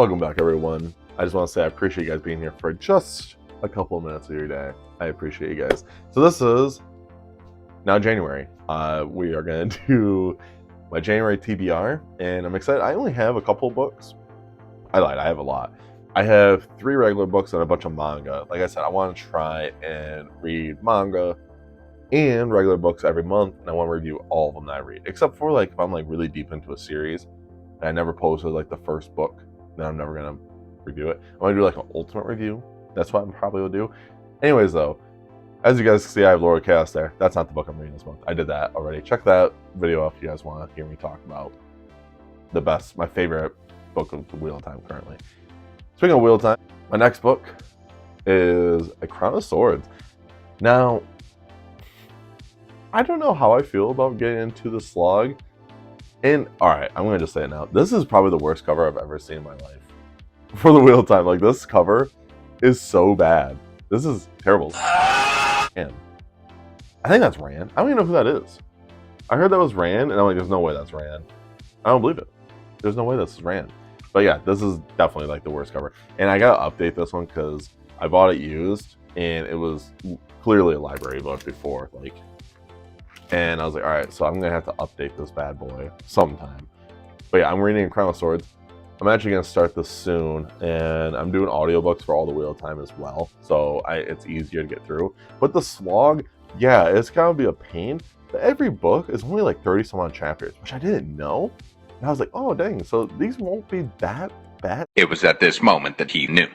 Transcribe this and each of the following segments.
Welcome back, everyone. I just want to say I appreciate you guys being here for just a couple of minutes of your day. I appreciate you guys. So this is now January. We are going to do my January TBR, and I'm excited. I only have a couple of books. I lied, I have a lot. I have 3 regular books and a bunch of manga. Like I said, I want to try and read manga and regular books every month, and I want to review all of them that I read, except for like if I'm like really deep into a series and I never posted like the first book, then I'm never gonna review it. I'm gonna do like an ultimate review. That's what I probably will do. Anyways, though, as you guys can see, I have Lower Chaos there. That's not the book I'm reading this month. I did that already. Check that video out if you guys want to hear me talk about my favorite book of the Wheel of Time currently. Speaking of Wheel of Time, my next book is A Crown of Swords. Now, I don't know how I feel about getting into the slog. And alright, I'm gonna just say it now. This is probably the worst cover I've ever seen in my life. For the Wheel of Time. Like, this cover is so bad. This is terrible. And I think that's Rand. I don't even know who that is. I heard that was Rand, and I'm like, there's no way that's Rand. I don't believe it. There's no way this is Rand. But yeah, this is definitely like the worst cover. And I gotta update this one because I bought it used, and it was clearly a library book before, like. And I was like, all right, so I'm gonna have to update this bad boy sometime. But yeah, I'm reading Crown of Swords. I'm actually gonna start this soon, and I'm doing audiobooks for all the Wheel of Time as well, so it's easier to get through. But the slog, yeah, it's gonna be a pain. But every book is only like 30 some odd chapters, which I didn't know. And I was like, oh dang, so these won't be that bad. It was at this moment that he knew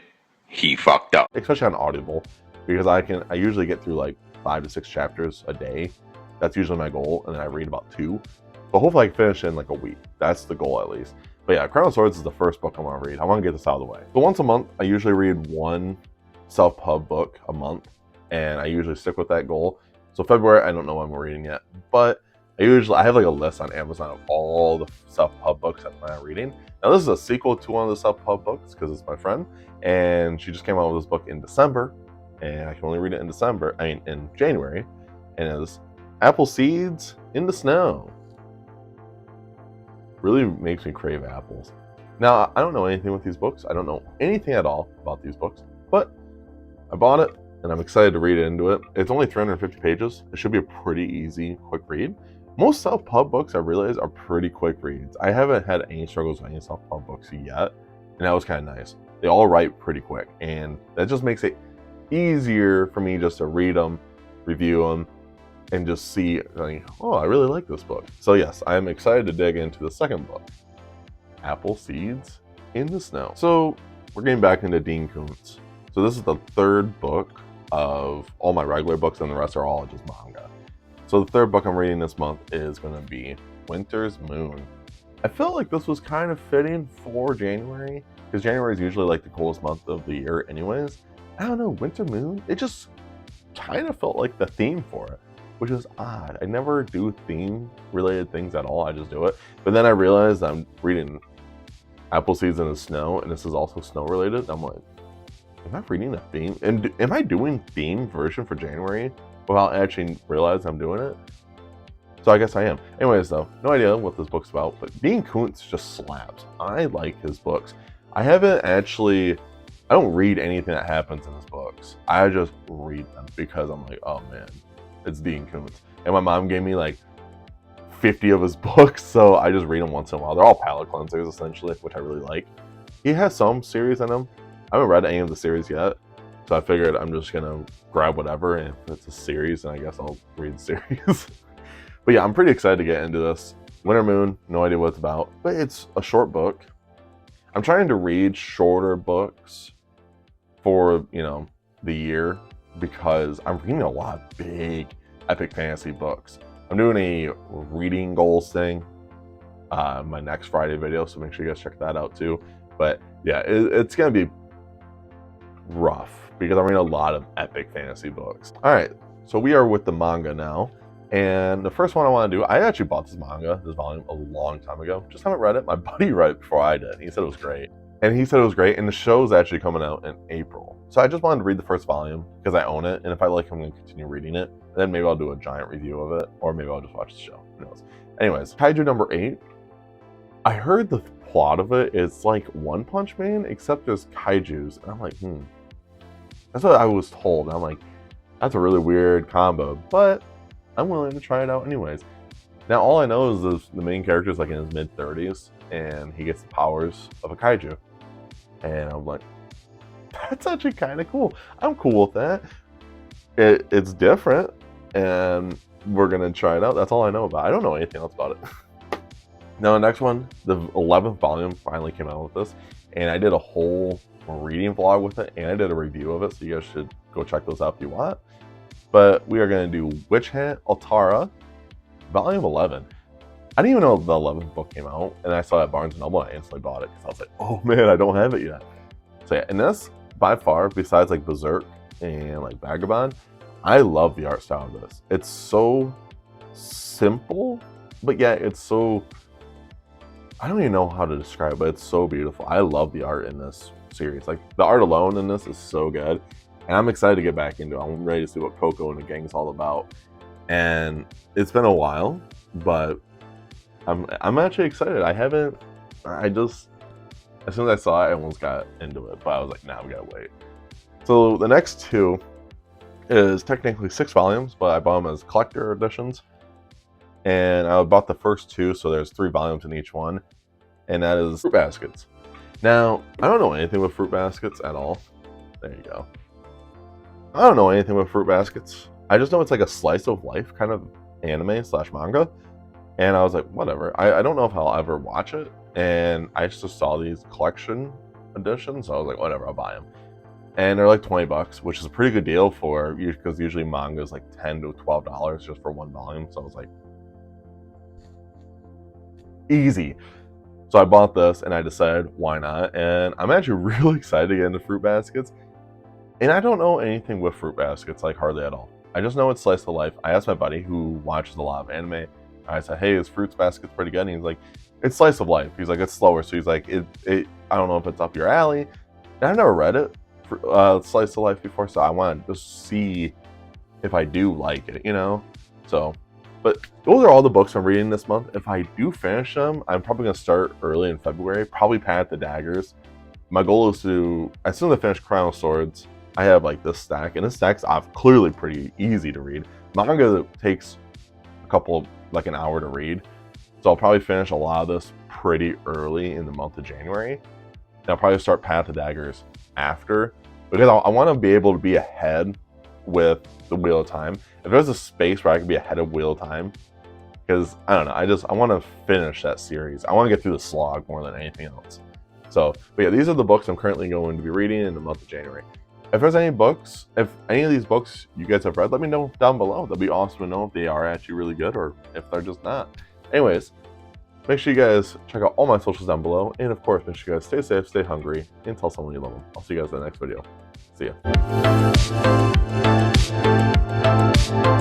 he fucked up. Especially on Audible, because I usually get through like 5 to 6 chapters a day. That's usually my goal, and then I read about 2. But hopefully I can finish in like a week. That's the goal at least. But yeah, Crown of Swords is the first book I want to read. I want to get this out of the way. So once a month, I usually read 1 self-pub book a month, and I usually stick with that goal. So February, I don't know when I'm reading yet, but I have like a list on Amazon of all the self-pub books that I'm reading. Now this is a sequel to one of the self-pub books because it's my friend, and she just came out with this book in December, and I can only read it in January, and it's Apple Seeds in the Snow. Really makes me crave apples. Now, I don't know anything with these books. I don't know anything at all about these books, but I bought it and I'm excited to read into it. It's only 350 pages. It should be a pretty easy, quick read. Most self-pub books, I realize, are pretty quick reads. I haven't had any struggles with any self-pub books yet, and that was kind of nice. They all write pretty quick, and that just makes it easier for me just to read them, review them, and just see, like, oh, I really like this book. So yes, I'm excited to dig into the second book, Apple Seeds in the Snow. So we're getting back into Dean Koontz. So this is the 3rd book of all my regular books, and the rest are all just manga. So the 3rd book I'm reading this month is going to be Winter's Moon. I felt like this was kind of fitting for January, because January is usually like the coolest month of the year anyways. I don't know, Winter Moon, it just kind of felt like the theme for it, which is odd. I never do theme-related things at all. I just do it. But then I realized I'm reading Apple Seeds in the Snow, and this is also snow-related. I'm like, am I reading a theme? And am I doing theme version for January without actually realizing I'm doing it? So I guess I am. Anyways, though, no idea what this book's about, but Dean Koontz just slaps. I like his books. I don't read anything that happens in his books. I just read them because I'm like, oh man, it's Dean Koontz. And my mom gave me like 50 of his books, so I just read them once in a while. They're all palate cleansers essentially, which I really like. He has some series in them. I haven't read any of the series yet, so I figured I'm just gonna grab whatever, and if it's a series, then I guess I'll read the series. But yeah, I'm pretty excited to get into this. Winter Moon, no idea what it's about, but it's a short book. I'm trying to read shorter books for, the year, because I'm reading a lot of big epic fantasy books. I'm doing a reading goals thing my next Friday video, so make sure you guys check that out too. But yeah, it's gonna be rough because I'm reading a lot of epic fantasy books. All right, so we are with the manga now, and the first one I want to do, I actually bought this volume a long time ago. Just haven't read it. My buddy read it before I did. He said it was great. And the show's actually coming out in April. So I just wanted to read the first volume because I own it, and if I like it, I'm going to continue reading it. And then maybe I'll do a giant review of it, or maybe I'll just watch the show. Who knows? Anyways, Kaiju number 8. I heard the plot of it, it's like One Punch Man, except there's kaijus. And I'm like, That's what I was told. And I'm like, that's a really weird combo, but I'm willing to try it out anyways. Now, all I know is the main character is like in his mid-30s, and he gets the powers of a kaiju. And I'm like, that's actually kind of cool. I'm cool with that. It's different, and we're going to try it out. That's all I know about it. I don't know anything else about it. Now, the next one, the 11th volume finally came out with this, and I did a whole reading vlog with it, and I did a review of it, so you guys should go check those out if you want. But we are going to do Witch Hat Altara, Volume 11. I didn't even know the 11th book came out, and I saw it at Barnes & Noble, and I instantly bought it, because I was like, oh man, I don't have it yet. So yeah, and this, by far, besides like Berserk and like Vagabond, I love the art style of this. It's so simple, but yeah, it's so, I don't even know how to describe it, but it's so beautiful. I love the art in this series. Like, the art alone in this is so good, and I'm excited to get back into it. I'm ready to see what Coco and the gang is all about. And it's been a while, but I'm actually excited. I just, as soon as I saw it, I almost got into it, but I was like, nah, we gotta wait. So the next two is technically 6 volumes, but I bought them as collector editions. And I bought the first 2, so there's 3 volumes in each one. And that is Fruit Baskets. Now, I don't know anything with Fruit Baskets at all. There you go. I don't know anything with Fruit Baskets. I just know it's like a slice of life kind of anime / manga. And I was like, whatever. I don't know if I'll ever watch it. And I just saw these collection editions, so I was like, whatever, I'll buy them. And they're like $20, which is a pretty good deal for, because usually manga is like $10 to $12 just for 1 volume. So I was like, easy. So I bought this, and I decided, why not? And I'm actually really excited to get into Fruit Baskets. And I don't know anything with Fruit Baskets, like hardly at all. I just know it's slice of life. I asked my buddy who watches a lot of anime. I said, hey, is Fruit Baskets pretty good? And he's like, it's slice of life. He's like, it's slower. So he's like, I don't know if it's up your alley. And I've never read it, slice of life before, so I want to just see if I do like it, you know? So, but those are all the books I'm reading this month. If I do finish them, I'm probably going to start early in February, probably Path the Daggers. My goal is to, as soon as I finish Crown of Swords, I have like this stack, and this stack's clearly pretty easy to read. Manga takes a couple, like an hour to read. So I'll probably finish a lot of this pretty early in the month of January. And I'll probably start Path of Daggers after, because I want to be able to be ahead with the Wheel of Time. If there's a space where I can be ahead of Wheel of Time, because I don't know, I want to finish that series. I want to get through the slog more than anything else. So, but yeah, these are the books I'm currently going to be reading in the month of January. If there's any books, if any of these books you guys have read, let me know down below. That'd be awesome to know if they are actually really good or if they're just not. Anyways, make sure you guys check out all my socials down below. And of course, make sure you guys stay safe, stay hungry, and tell someone you love them. I'll see you guys in the next video. See ya.